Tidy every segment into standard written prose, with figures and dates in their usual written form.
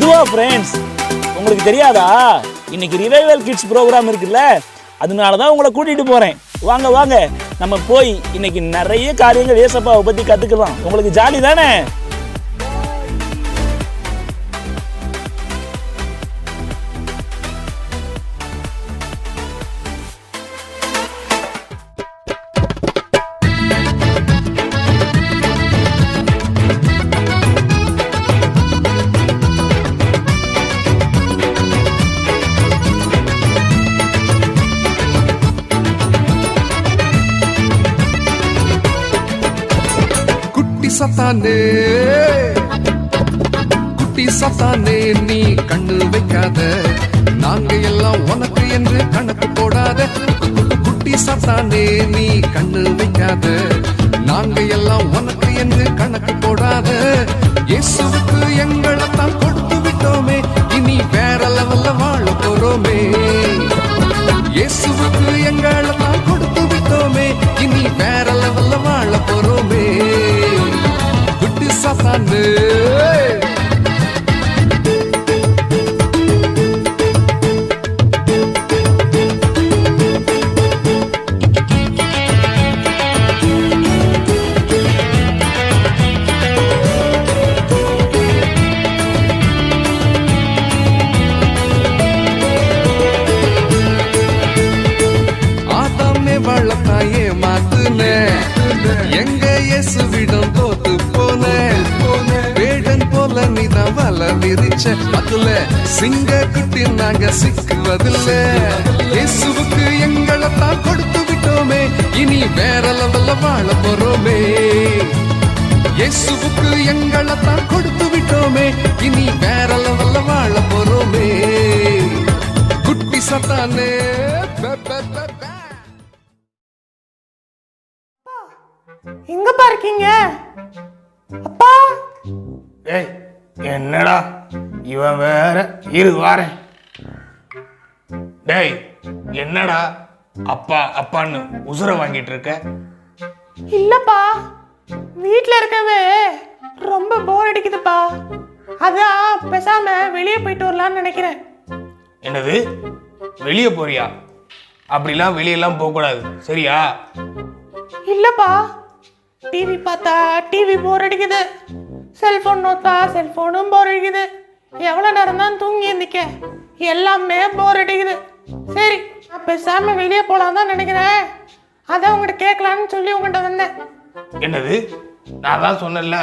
அதுவா ஃப்ரெண்ட்ஸ், உங்களுக்கு தெரியாதா? இன்னைக்கு ரிவைவல் கிட்ஸ் ப்ரோக்ராம் இருக்குல்ல, அதனால தான் உங்களை கூட்டிகிட்டு போகிறேன். வாங்க வாங்க, நம்ம போய் இன்னைக்கு நிறைய காரியங்கள் ஏசப்பாவை பற்றி கற்றுக்கலாம். உங்களுக்கு ஜாலி தானே? சத்தானே குட்டி சத்தானே, நீ கண்ணு வைக்காத, நாங்க எல்லாம் உனக்கு என்று கணக்கு போடாத. குட்டி சத்தானே, நீ கண்ணு வைக்காத, நாங்க எல்லாம் உனக்கு என்று கணக்கு போடாத. இயேசுவுக்கு எங்களை தான் கொடுத்து விட்டோமே, இனி வேற லெவல்ல வாழ போறோமே. இயேசுவுக்கு எங்களை தான் கொடுத்து விட்டோமே, இனி வேற லெவல்ல வாழ போறோமே. சத்தானே ஆதாமே வளர்த்தாயே மாத்துனே, எங்க இயேசுவிடம் தோத்து போனே. வேடன் போல நீதான் வல விரிச்ச, அதுல சிங்க குட்டி நாங்க சிக்குவதில்ல. இயேசுவுக்கு எங்களை தான் கொடுத்து விட்டோமே, இனி வேற லெவல்ல வாழ போறோமே. இயேசுவுக்கு எங்களை தான் கொடுத்து விட்டோமே, இனி வேற லெவல்ல வாழ போறோமே. குட்டி சத்தானே எங்கப்பா இருக்கீங்க? அப்பா! ஏய், என்னடா இவன் வேற இரு வாரேன். டேய், என்னடா அப்பா அப்பான்னு உசுர வாங்கிட்டு இருக்க? இல்லப்பா, வீட்ல இருக்கவே ரொம்ப போர் அடிக்குதுப்பா, அதான் பேசாம வெளியே போயிட்டு வரலான்னு நினைக்கிறேன். என்னது, வெளியே போறியா? அப்படிலாம் வெளியெல்லாம் போகக்கூடாது, சரியா? இல்லப்பா, டிவி பார்த்தா டிவி போர் அடிக்குது, செல்போன் நோத்தா செல்போனும் போர் அடிக்குது, எவ்வளவு நேரம் தான் தூங்கி இருந்திக்க, எல்லாமே போர் அடிக்குது. சரி, நான் பேசாம வெளியே போலாம் தான் நினைக்கிறேன், அதான் உங்கள்கிட்ட கேட்கலான்னு சொல்லி உங்கள்கிட்ட வந்தேன். என்னது, நான் தான் சொன்னேன்ல,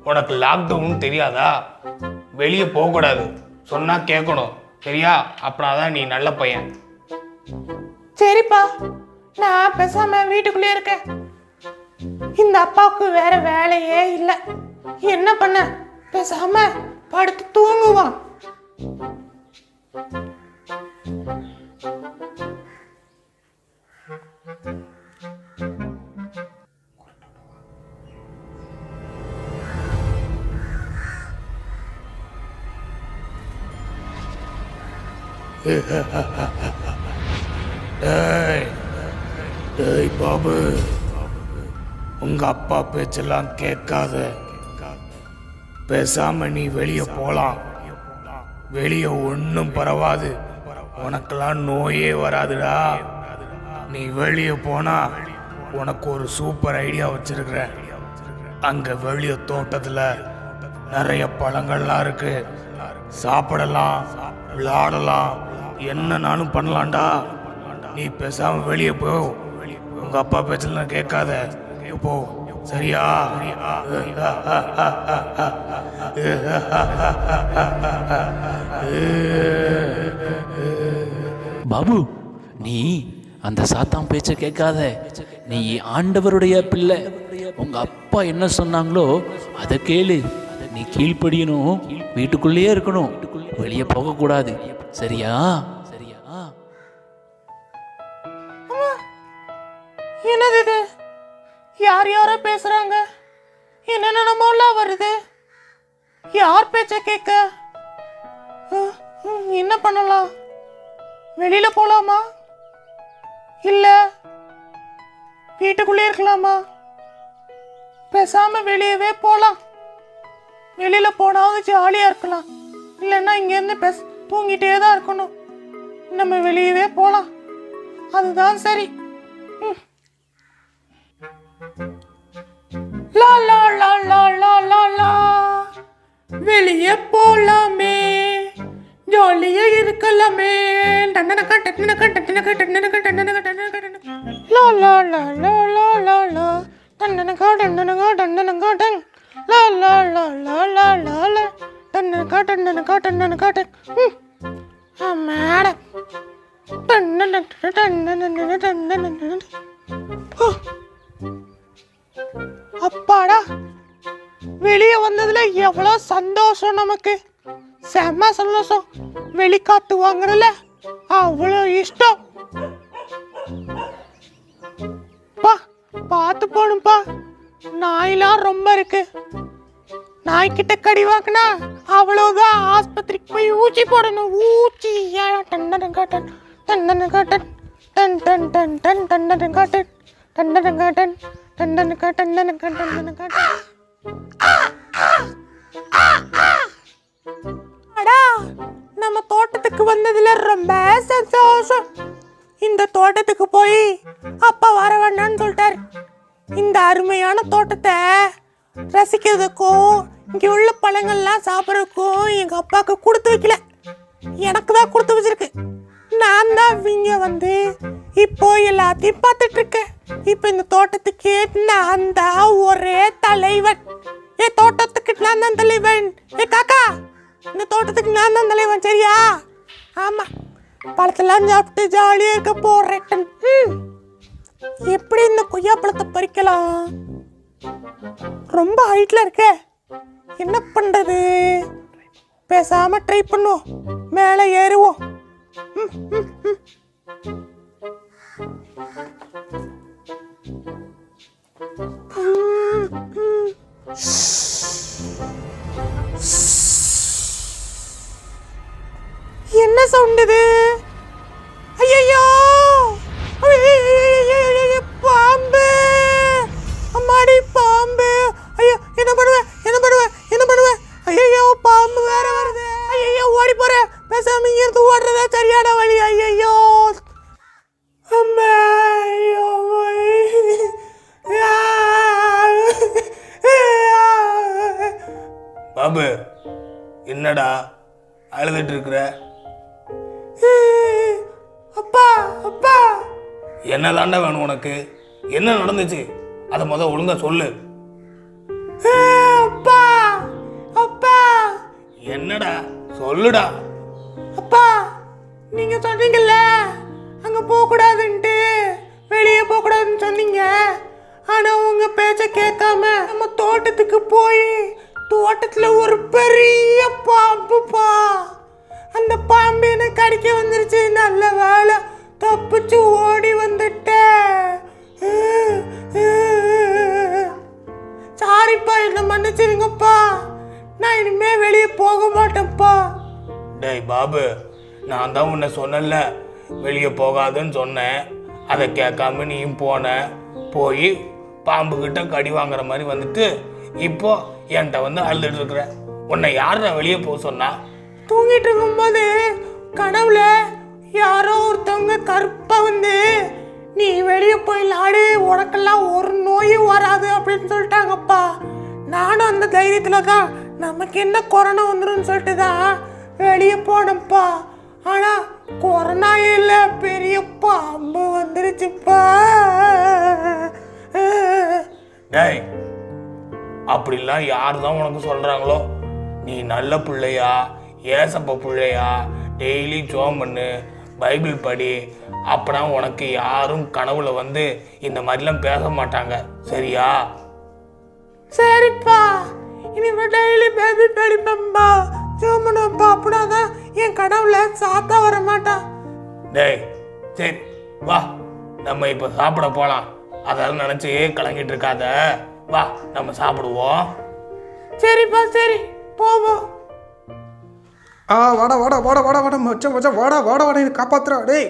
உனக்கு லாக்டவுன் தெரியாதா? வெளியே போகக்கூடாது, சொன்னா கேட்கணும், சரியா? அப்படின்னாதான் நீ நல்ல பையன். சரிப்பா, நான் பேசாம வீட்டுக்குள்ளே இருக்கேன். இந்த அப்பாவுக்கு வேற வேலையே இல்லை, என்ன பண்ண, பேசாம படுத்து தூங்குவான். டேய் பாபு, உங்க அப்பா பேச்செல்லாம் கேட்காத, பேசாம நீ வெளியே போலாம். வெளியே ஒன்றும் பரவாது, உனக்கெல்லாம் நோயே வராதுடா. நீ வெளியே போனா உனக்கு ஒரு சூப்பர் ஐடியா வச்சிருக்கிறேன். அங்க வெளியே தோட்டத்துல நிறைய பழங்கள்லாம் இருக்கு, சாப்பிடலாம், விளையாடலாம், என்னன்னாலும் பண்ணலாம்டா. நீ பேசாம வெளியே போ, உங்க அப்பா பேச்செல்லாம் கேட்காத, போ, சரியா? பாபு, நீ அந்த சாத்தான் பேச்ச கேட்காத, நீ ஆண்டவருடைய பிள்ளை. உங்க அப்பா என்ன சொன்னாங்களோ அதை கேளு. நீ கீழ்ப்படியணும், வீட்டுக்குள்ளேயே இருக்கணும், வெளியே போகக்கூடாது, சரியா? சரியா? என்னது இது? யார் யாரோ பேசுறாங்க, என்னென்னமோலாம் வருது. யார் பேச்ச கேட்க? என்ன பண்ணலாம்? வெளியில போலாமா, இல்ல வீட்டுக்குள்ளே இருக்கலாமா? பேசாம வெளியவே போலாம், வெளியில போனாவது ஜாலியா இருக்கலாம். இல்லைன்னா இங்கேருந்து தூங்கிட்டே தான் இருக்கணும். நம்ம வெளியவே போகலாம், அதுதான் சரி. லா லா லா லா லா லா லா, வெளியே போலாமே, ஜாலியா இருக்கலாமே. டன்னனக்கா டன்னனக்கா டன்னனக்கா டன்னனக்கா டன்னனக்கா டன்னனக்கா லா லா லா லா லா லா லா, டன்னனக்கா டன்னனக்கா டன்னனக்கா டன், லா லா லா லா லா லா லா, டன்னனக்கா டன்னனக்கா டன்னனக்கா டன். மேடம் டன்னனக்கா டன்னனக்கா டன்னனக்கா. அப்பாடா, வெளியே வந்ததுல எவ்வளோ சந்தோஷம் நமக்கு, செம்ம சந்தோஷம். வெளிக்காத்து வாங்குறதுல அவ்வளோ இஷ்டம். பா பார்த்து போகணும்ப்பா, நாயெல்லாம் ரொம்ப இருக்கு. நாய்கிட்ட கடி வாங்கினா அவ்வளோதான், ஆஸ்பத்திரிக்கு போய் ஊசி போடணும். ஊசி டன்னனங்காட்டன் டன்னனங்காட்டன் டன் டன் டன் டன் டன்னனங்காட்டன் டன்னனங்காட்டன் டன்னனங்கா டன்னனங்கா டன்னனங்காட்டன். அடா, நம்ம தோட்டத்துக்கு வந்ததுல ரொம்ப சந்தோஷம். இந்த தோட்டத்துக்கு போய் அப்பா வர வேண்டாம்னு சொல்லிட்டாரு. இந்த அருமையான தோட்டத்தை ரசிக்கிறதுக்கும் இங்க உள்ள பழங்கள்லாம் சாப்பிட்றதுக்கும் எங்க அப்பாவுக்கு கொடுத்து வைக்கல, எனக்கு தான் கொடுத்து வச்சிருக்கு. நான் தான் இங்க வந்து இப்போ எல்லாத்தையும் பார்த்துட்டு இருக்கேன். இப்போ இந்த தோட்டத்துக்கு நான் தான் ஒரே தலைவன். தோட்டத்துக்கு நான் தான் தலைவன். காக்கா, இந்த தோட்டத்துக்கு நான் தான் தலைவன், சரியா? ஆமா, பழத்தெல்லாம் சாப்பிட்டு ஜாலியா இருக்க போறேன். எப்படி இந்த கொய்யா பழத்தை பறிக்கலாம்? ரொம்ப ஹைட்ல இருக்க, என்ன பண்றது? பேசாம ட்ரை பண்ணுவோம், மேலே ஏறுவோம். என்ன சவுண்ட் இது? ஐயோ, பாம்பு! அம்மாடி பாம்பு! ஐயோ, என்ன பண்ணுவேன், என்ன பண்ணுவேன், என்ன பண்ணுவேன்? ஐயோ, பாம்பு வேற வருது. ஐயோ, ஓடி போறேன். பேசாம இங்க இருந்து ஓடுறதா சரியான வழி. ஐயோ அம்மா, பாபு, என்னடா அழுதுட்டு இருக்கிற? அப்பா அப்பா, என்னதாண்டா வேணும் உனக்கு? என்ன நடந்துச்சு அதை ஒழுங்கா சொல்லு. அப்பா அப்பா, என்னடா சொல்லுடா. அப்பா, நீங்க சொன்னீங்கல்ல அங்க போக கூடாதுன்ட்டு, வெளியே போக கூடாதுன்னு சொன்னீங்க. ஆனா உங்க பேச்ச கேட்காம நம்ம தோட்டத்துக்கு போய் தோட்டத்துல ஒரு பெரிய பாம்புப்பா. அந்த பாம்பு என்ன கடிக்க வந்துருச்சு. நல்ல வேலை தப்பிச்சு ஓடி வந்துட்டேன். சாரிப்பா, என்ன மன்னிச்சிருங்கப்பா. நான் இனிமே வெளியே போக மாட்டேன்ப்பா. டேய் பாபு, நான் தான் உன்னை சொன்னல வெளியே போகாதுன்னு சொன்னேன். அதை கேட்காம நீயும் போன. போய் பாம்புக்கிட்ட கடி வாங்குற மாதிரி வந்துட்டு இப்போ என்கிட்ட வந்து அழுதுட்டு இருக்கிற. உன்னை யாரா வெளியே போக சொன்னா? தூங்கிட்டு இருக்கும்போது கனவுல யாரோ ஒருத்தவங்க கருப்பா வந்து நீ வெளியே போய் விளாடு, உனக்கெல்லாம் ஒரு நோயும் வராது அப்படின்னு சொல்லிட்டாங்கப்பா. நானும் அந்த தைரியத்துல தான் நமக்கு என்ன கொரோனா வந்துடும் சொல்லிட்டு தான் வெளியே போனப்பா. ஆனா கொரோனா இல்ல, பெரிய பாம்பு வந்துருச்சுப்பா. டேய், அப்படிலாம் யார் தான் உனக்கு சொல்றாங்களோ? நீ நல்ல பிள்ளையா, ஏசப்ப பிள்ளையா, டெய்லி ஜோம் பண்ணு, பைபிள் படி. அப்பனா உனக்கு யாரும் கனவுல வந்து இந்த மாதிரிலாம் பேச மாட்டாங்க, சரியா? சரிப்பா, இனிமே டெய்லி பைபிள் படிப்பேன்பா, ஜோம் பண்ணுவேன்ப்பா. அப்படின்னாதான் என் கனவுல சாத்தா வர மாட்டான். டேய் சரி வா, நம்ம இப்போ சாப்பிட போகலாம். அதெல்லாம் நினச்சி கலங்கிட்டு இருக்காத. வா, நம்ம சாப்பிடுவோம். சரிப்பா, சரி போவோம். வாடா வாடா வாடா வாடா வாடா மச்சான் மச்சான், வாடா வாடா வாடா, எனக்கு காப்பாத்துறா. டேய்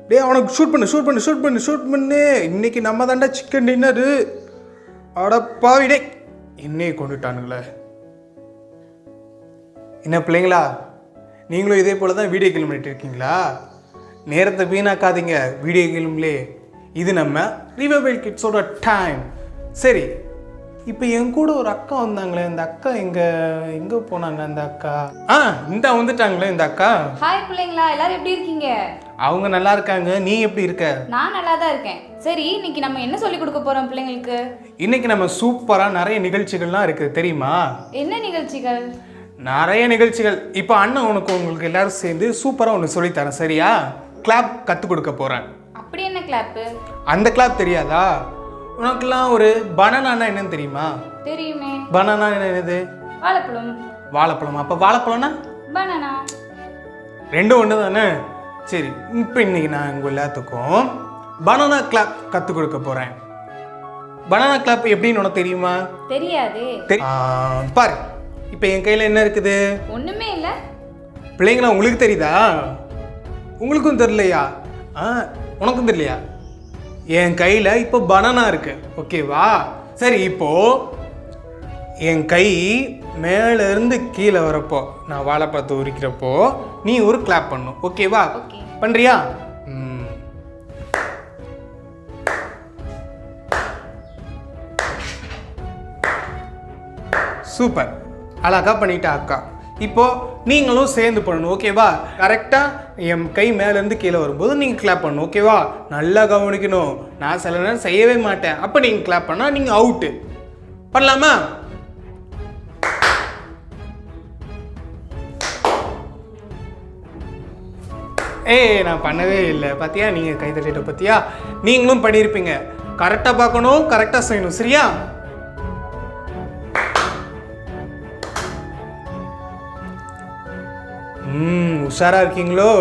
டேய், அவனுக்கு ஷூட் பண்ணு ஷூட் பண்ணு ஷூட் பண்ணு ஷூட் பண்ணு. இன்னைக்கு நம்ம தாண்டா சிக்கன் டின்னரு. அட பாவி, டேய் என்னையை கொண்டுட்டானுங்களே. என்ன பிள்ளைங்களா, நீங்களும் இதே போல் தான் வீடியோ கேம் பண்ணிட்டு இருக்கீங்களா? நேரத்தை வீணாக்காதீங்க வீடியோ கேம்லே. இது நம்ம ரிவைவல் கிட்ஸோட டைம். சரி, இப்போ என் கூட ஒரு அக்கா வந்தாங்களே, அந்த அக்கா எங்கே போனாங்க? அந்த அக்கா இந்த வந்துட்டாங்களே இந்த அக்கா. ஹாய் பிள்ளைங்களா, எல்லாரும் எப்படி இருக்கீங்க? அவங்க நல்லா இருக்காங்க. நீ எப்படி இருக்க? நான் நல்லா தான் இருக்கேன். சரி, இன்னைக்கு நம்ம என்ன சொல்லி கொடுக்க போறோம் பிள்ளைங்களுக்கு? இன்னைக்கு நம்ம சூப்பராக நிறைய நிகழ்ச்சிகள்லாம் இருக்குது தெரியுமா? என்ன நிகழ்ச்சிகள்? நிறைய நிகழ்ச்சிகள். இப்போ அண்ணன் உங்களுக்கு எல்லாரும் சேர்ந்து சூப்பராக ஒன்று சொல்லித்தரேன், சரியா? கிளாப் கற்றுக் கொடுக்க போகிறேன். அப்படி என்ன கிளாப்பு? அந்த கிளாப் தெரியாதா? உனக்கெல்லாம் ஒரு பனானா என்னன்னு தெரியுமா? தெரியுமே. பனானா என்னது? வாழைப்பழம். வாழைப்பழம். அப்போ வாழைப்பழம்னா பனானா. ரெண்டும் ஒன்று தானே? சரி, இப்போ இன்னைக்கு நான் உங்கள் எல்லாத்துக்கும் பனானா கிளாப் கற்றுக் கொடுக்க போகிறேன். பனானா கிளாப் எப்படின்னு உனக்கு தெரியுமா? தெரியாது. பாரு, இப்போ என் கையில் என்ன இருக்குது? ஒண்ணுமே இல்ல. பிள்ளைங்களா, உங்களுக்கு தெரியுதா? உங்களுக்கும் தெரியலையா? உனக்கும் தெரியலையா? என் கையில் இப்போ பனானா இருக்கு, ஓகேவா? சரி, இப்போ என் கை மேலே இருந்து கீழே வரப்போ, நான் வாழைப்பழத்தை உரிக்கிறப்போ நீ ஒரு கிளாப் பண்ணும், ஓகேவா? பண்றியா? சூப்பர், அழகா பண்ணிட்டா அக்கா. இப்போ நீங்களும் சேர்ந்து பண்ணணும், ஓகேவா? கரெக்டாக என் கை மேலேருந்து கீழே வரும்போது நீங்கள் கிளாப் பண்ணணும், ஓகேவா? நல்லா கவனிக்கணும். நான் சில நேரம் செய்யவே மாட்டேன். அப்போ நீங்கள் கிளாப் பண்ணால் நீங்கள் அவுட்டு. பண்ணலாமா? நான் பண்ணவே இல்லை. பார்த்தியா, நீங்கள் கை தட்டிட்ட பார்த்தியா? நீங்களும் பண்ணியிருப்பீங்க. கரெக்டாக பார்க்கணும், கரெக்டாக செய்யணும், சரியா? உஷாரா இருக்கீங்களோ?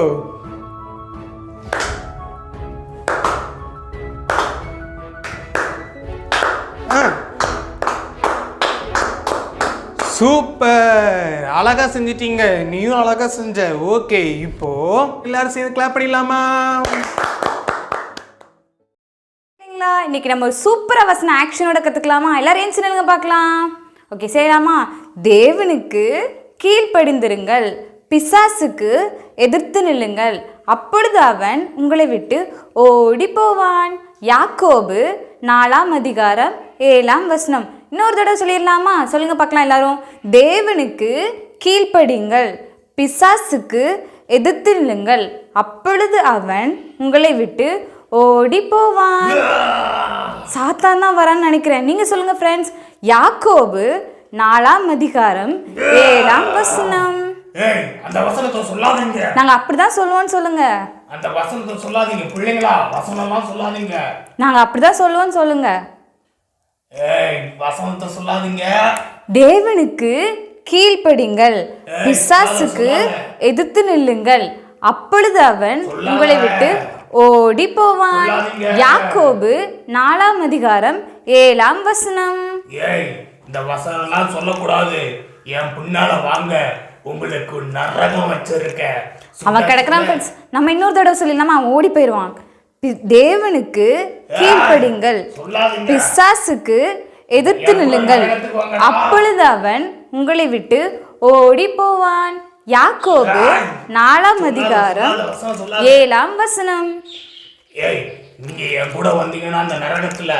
சூப்பர், அழகா செஞ்சிட்டீங்க. நீயும் அழகா செஞ்ச. ஓகே, இப்போ எல்லாரும் சேர்ந்து கிளாப் பண்ணிடலாமா? இன்னைக்கு நம்ம ஒரு சூப்பரா வசன ஆக்ஷனோட கத்துக்கலாமா? எல்லாரும் ஏன் சின்னங்க பார்க்கலாம். ஓகே, செய்யலாமா? தேவனுக்கு கீழ்ப்படிந்திருங்கள், பிசாசுக்கு எதிர்த்து நில்லுங்கள், அப்பொழுது அவன் உங்களை விட்டு ஓடி போவான். யாக்கோபு 4:7 இன்னொரு தடவை சொல்லிடலாமா? சொல்லுங்க பார்க்கலாம் எல்லாரும். தேவனுக்கு கீழ்ப்படிங்கள், பிசாசுக்கு எதிர்த்து நில்லுங்கள், அப்பொழுது அவன் உங்களை விட்டு ஓடி போவான். சாத்தான் தான் வரான்னு நினைக்கிறேன். நீங்க சொல்லுங்க ஃப்ரெண்ட்ஸ். யாக்கோபு 4:7. அந்த வசனத்தை சொல்லாதீங்க. நாங்க அப்படிதான் சொல்லுவோம்னு சொல்லுங்க. அந்த வசனத்தை சொல்லாதீங்க பிள்ளைங்களா. வசனம்லாம் சொல்லாதீங்க. நாங்க அப்படிதான் சொல்லுவோம்னு சொல்லுங்க. வசனத்தை சொல்லாதீங்க. தேவனுக்கு கீழ்ப்படிங்கள், பிசாசுக்கு எதிர்த்து நில்லுங்கள், அப்பொழுது அவன் உங்களை விட்டு ஓடி போவான். யாக்கோபு 4:7. இந்த வசனம்லாம் சொல்லக்கூடாது. என் பின்னால வாங்க, உங்களுக்கு நரகம் வச்சிருக்க. அவன் கிடக்குறான் ஃப்ரெண்ட்ஸ். நம்ம இன்னொரு தடவை சொல்லிடலாமா? அவன் ஓடி போயிடுவான். தேவனுக்கு கீழ்ப்படிங்கள், பிசாசுக்கு எதிர்த்து நில்லுங்கள், அப்பொழுது அவன் உங்களை விட்டு ஓடி போவான். யாக்கோபு 4:7. நீங்க என் கூட வந்தீங்கன்னா அந்த நரகத்துல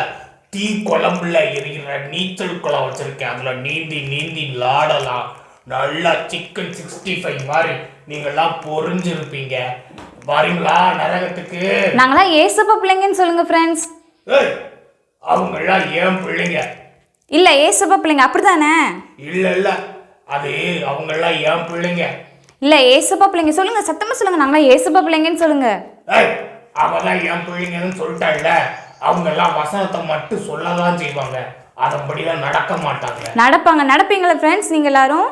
தீ குழம்புல எரிகிற நீச்சல் குளம் வச்சிருக்கேன். அதுல நீந்தி நீந்தி லாடலாம். நல்லா சிக்கன் 65 மாதிரி நீங்கெல்லாம் பொறிஞ்சிருப்பீங்க. வரீங்களா நரகத்துக்கு? நாங்களாம் ஏசப்பா பிள்ளைங்கன்னு சொல்லுங்க ஃப்ரெண்ட்ஸ். அவங்கெல்லாம் ஏன் பிள்ளைங்க? இல்ல, ஏசப்பா பிள்ளைங்க. அப்படிதானே? இல்ல, அது அவங்கெல்லாம் ஏன் பிள்ளைங்க. இல்ல, ஏசப்பா பிள்ளைங்க சொல்லுங்க. சத்தமா சொல்லுங்க. நாங்களாம் ஏசப்பா பிள்ளைங்கன்னு சொல்லுங்க. அவதான் என் பிள்ளைங்கன்னு சொல்லிட்டாள்ல. அவங்க எல்லாம் வசனத்தை மட்டும் சொல்லதான் செய்வாங்க. அதன்படிதான் நடக்க மாட்டாங்க. நடப்பீங்களா ஃப்ரெண்ட்ஸ் நீங்க எல்லாரும்?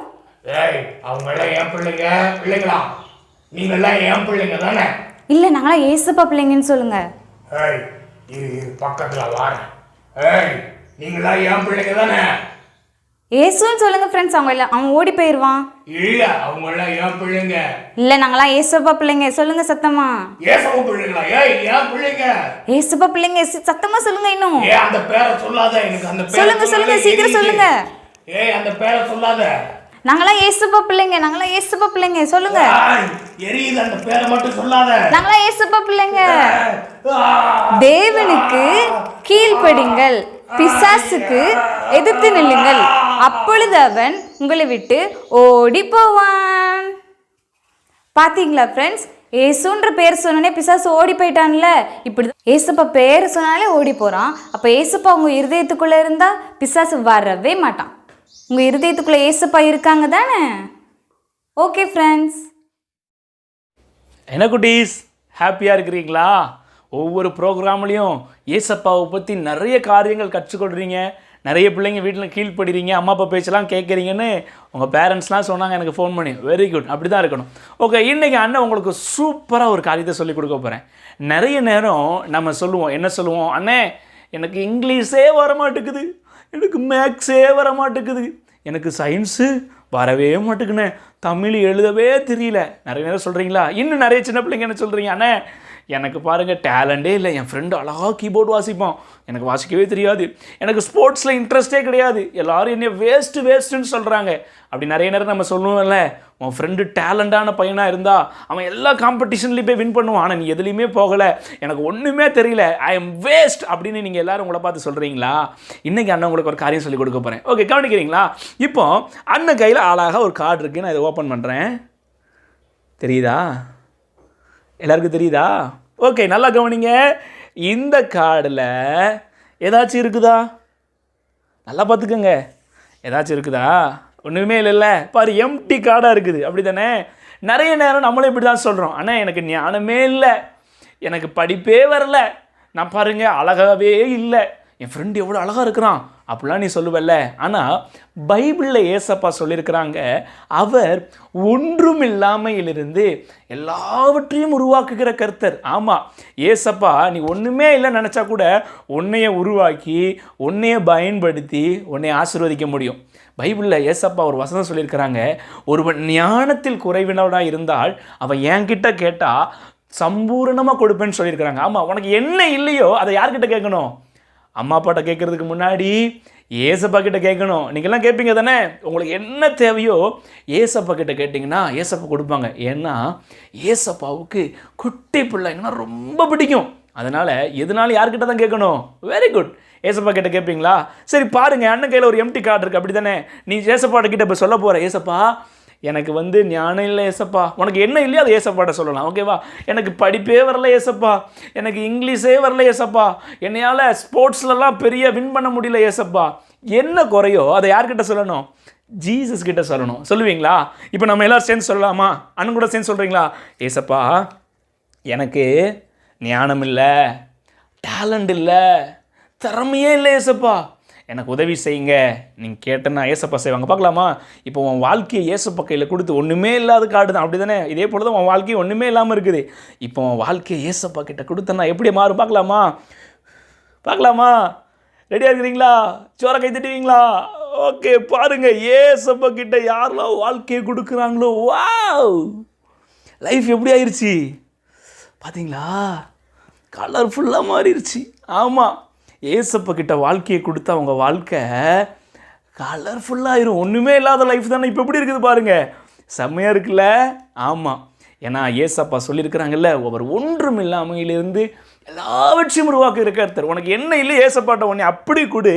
அவங்க எல்லாம் என் பிள்ளைங்களா? நீங்க எல்லாம் என் பிள்ளைங்க தானே? இல்ல, நாங்களாம் ஏசப்பா பிள்ளைங்கன்னு சொல்லுங்க. பக்கத்துல வாரேன். நீங்களாம் என் பிள்ளைங்க தானே? ஏசுன்னு சொல்லுங்க ஃப்ரெண்ட்ஸ். அவன் ஓடி போயிடுவான். இல்ல, அவங்க எல்லாம் என் பிள்ளைங்க. இல்ல, நாங்களாம் ஏசப்பா பிள்ளைங்க. சொல்லுங்க சத்தமா. ஏசப்பா பிள்ளைங்களா? என் பிள்ளைங்க. ஏசப்பா பிள்ளைங்க சத்தமா சொல்லுங்க. இன்னும் அந்த பேரை சொல்லாத. எனக்கு அந்த பேரை சொல்லுங்க. சீக்கிரம் சொல்லுங்க. அந்த பேரை சொல்லாத. நாங்களாம் ஏசப்பா பிள்ளைங்க சொல்லுங்க. எரியுது, அந்த பேரை மட்டும் சொல்லாத. நாங்களாம் ஏசப்பா பிள்ளைங்க. தேவனுக்கு கீழ்ப்படிங்கள், பிசாசுக்கு எதிர்த்து நில்லுங்கள், அப்பொழுது அவன் உங்களை விட்டு ஓடி போவான். பாத்தீங்களா ஃப்ரெண்ட்ஸ், ஏசுன்ற பேர் சொன்னே பிசாசு ஓடி போயிட்டான்ல. இப்படி ஏசப்பா பேர் சொன்னாலே ஓடி போறான். அப்ப ஏசப்பா உங்க இருதயத்துக்குள்ள இருந்தா பிசாசு வரவே மாட்டான். உங்க இருதயத்துக்குள்ள ஏசப்பா இருக்காங்க தானே? ஓகே ஃப்ரெண்ட்ஸ், என்ன குட்டீஸ், ஹாப்பியாக இருக்கிறீங்களா? ஒவ்வொரு ப்ரோக்ராம்லேயும் ஏசப்பாவை பற்றி நிறைய காரியங்கள் கற்றுக்கொள்கிறீங்க. நிறைய பிள்ளைங்க வீட்டில் கீழ்ப்படுறீங்க, அம்மா அப்பா பேச்செல்லாம் கேட்குறீங்கன்னு உங்கள் பேரண்ட்ஸ்லாம் சொன்னாங்க எனக்கு ஃபோன் பண்ணி. வெரி குட், அப்படி தான் இருக்கணும். ஓகே, இன்றைக்கி அண்ணன் உங்களுக்கு சூப்பராக ஒரு காரியத்தை சொல்லிக் கொடுக்க போகிறேன். நிறைய நேரம் நம்ம சொல்லுவோம், என்ன சொல்லுவோம், அண்ணே எனக்கு இங்கிலீஷே வர மாட்டேங்குது, எனக்கு மேக்ஸே வர மாட்டேங்குது, எனக்கு சயின்ஸு வரவே மாட்டேங்குண்ணே, தமிழ் எழுதவே தெரியல. நிறைய நேரம் சொல்கிறீங்களா? இன்னும் நிறைய சின்ன பிள்ளைங்க என்ன சொல்கிறீங்க, அண்ணே எனக்கு பாருங்கள் டேலண்டே இல்லை, என் ஃப்ரெண்டு அழகாக கீபோர்டு வாசிப்பான், எனக்கு வாசிக்கவே தெரியாது, எனக்கு ஸ்போர்ட்ஸில் இன்ட்ரெஸ்ட்டே கிடையாது, எல்லோரும் என்னை வேஸ்ட்டுன்னு சொல்கிறாங்க. அப்படி நிறைய நேரம் நம்ம சொல்லுவோம்ல, உன் ஃப்ரெண்டு டேலண்டான பையனாக இருந்தால் அவன் எல்லா காம்படிஷன்லேயும் போய் வின் பண்ணுவான், ஆனால் நீ எதுலேயுமே போகலை, எனக்கு ஒன்றுமே தெரியல, ஐ எம் வேஸ்ட் அப்படின்னு நீங்கள் எல்லோரும் உங்களை பார்த்து சொல்கிறீங்களா? இன்றைக்கி அண்ணன் உங்களுக்கு ஒரு காரியம் சொல்லிக் கொடுக்க போகிறேன். ஓகே, கவனிக்கிறீங்களா? இப்போ அண்ணன் கையில் அழகாக ஒரு கார்டு இருக்குது, நான் இதை ஓப்பன் பண்ணுறேன். தெரியுதா? எல்லாருக்கும் தெரியுதா? ஓகே, நல்லா கவனிங்க. இந்த கார்டில் ஏதாச்சும் இருக்குதா? நல்லா பார்த்துக்கோங்க. ஏதாச்சும் இருக்குதா? ஒன்றுமே இல்லைல்ல. பாரு, எம்டி கார்டாக இருக்குது, அப்படி தானே? நிறைய நேரம் நம்மளும் இப்படி தான் சொல்கிறோம், ஆனால் எனக்கு ஞானமே இல்லை, எனக்கு படிப்பே வரல, நான் பாருங்க அழகாகவே இல்லை, என் ஃப்ரெண்டு எவ்வளோ அழகாக இருக்கிறான் அப்படிலாம் நீ சொல்லுவல்ல. ஆனால் பைபிளில் ஏசப்பா சொல்லியிருக்கிறாங்க, அவர் ஒன்றும் இல்லாமையிலிருந்து எல்லாவற்றையும் உருவாக்குகிற கர்த்தர். ஆமாம், ஏசப்பா நீ ஒன்றுமே இல்லைன்னு நினச்சா கூட உன்னைய உருவாக்கி உன்னைய பயன்படுத்தி உன்னை ஆசீர்வதிக்க முடியும். பைபிளில் ஏசப்பா ஒரு வசனம் சொல்லியிருக்கிறாங்க, ஒருவன் ஞானத்தில் குறைவினவனாக இருந்தால் அவன் என்கிட்ட கேட்டால் சம்பூரணமாக கொடுப்பேன்னு சொல்லியிருக்கிறாங்க. ஆமாம், உனக்கு என்ன இல்லையோ அதை யார்கிட்ட கேட்கணும்? அம்மா அப்பாட்ட கேட்குறதுக்கு முன்னாடி ஏசப்பா கிட்ட கேட்கணும். நீங்கள்லாம் கேட்பீங்க தானே, உங்களுக்கு என்ன தேவையோ ஏசப்பா கிட்ட கேட்டிங்கன்னா ஏசப்பா கொடுப்பாங்க. ஏன்னா ஏசப்பாவுக்கு குட்டி பிள்ளைங்கன்னா ரொம்ப பிடிக்கும். அதனால் எதுனாலும் யார்கிட்ட தான் கேட்கணும்? வெரி குட், ஏசப்பா கிட்ட கேட்பீங்களா? சரி பாருங்கள், அண்ணன் கையில் ஒரு எம்டி கார்டு இருக்குது, அப்படி தானே? நீ ஏசப்பாட்ட கிட்ட இப்போ சொல்ல போகிற, ஏசப்பா எனக்கு ஞானம் இல்லை ஏசப்பா. உனக்கு என்ன இல்லையோ அதை ஏசப்பாட்ட சொல்லலாம், ஓகேவா? எனக்கு படிப்பே வரல ஏசப்பா, எனக்கு இங்கிலீஷே வரல ஏசப்பா, என்னையால் ஸ்போர்ட்ஸ்லலாம் பெரிய வின் பண்ண முடியல ஏசப்பா. என்ன குறையோ அதை யார்கிட்ட சொல்லணும்? ஜீசஸ் கிட்ட சொல்லணும். சொல்லுவீங்களா? இப்போ நம்ம எல்லோரும் சேர்ந்து சொல்லலாமா? அண்ணன் கூட சேர்ந்து சொல்கிறீங்களா? ஏசப்பா எனக்கு ஞானம் இல்லை, டேலண்ட் இல்லை, திறமையே இல்லை ஏசப்பா, எனக்கு உதவி செய்யுங்க. நீங்கள் கேட்டேன்னா ஏசப்பா செய்வாங்க. பார்க்கலாமா? இப்போ உன் வாழ்க்கையை ஏசப்பா கையில் கொடுத்து ஒன்றுமே இல்லாத கார்டு தான், அப்படி தானே? இதே போல தான் உன் வாழ்க்கையை ஒன்றுமே இல்லாமல் இருக்குது. இப்போ உன் வாழ்க்கையை ஏசப்பா கிட்ட கொடுத்தேன்னா எப்படி மாறும்? பார்க்கலாமா? ரெடியாக இருக்கிறீங்களா? சோற கை தட்டுவீங்களா? ஓகே, பாருங்கள், ஏசப்பா கிட்ட யாரெல்லாம் வாழ்க்கையை கொடுக்குறாங்களோ, வாவ், லைஃப் எப்படி ஆயிடுச்சு பார்த்தீங்களா? கலர்ஃபுல்லாக மாறிடுச்சு. ஆமாம், ஏசப்பா கிட்ட வாழ்க்கையை கொடுத்தா அவங்க வாழ்க்கை கலர்ஃபுல்லாகிடும். ஒன்றுமே இல்லாத லைஃப் தானே இப்போ எப்படி இருக்குது பாருங்கள், செம்மையாக இருக்குல்ல? ஆமாம், ஏன்னா ஏசப்பா சொல்லியிருக்கிறாங்கல்ல, அவர் ஒன்றும் இல்லாமையிலிருந்து எல்லாவற்றையும் உருவாக்குகிற கர்த்தர். உனக்கு என்ன இல்லை ஏசப்பாட்ட உன்னை அப்படி கொடு,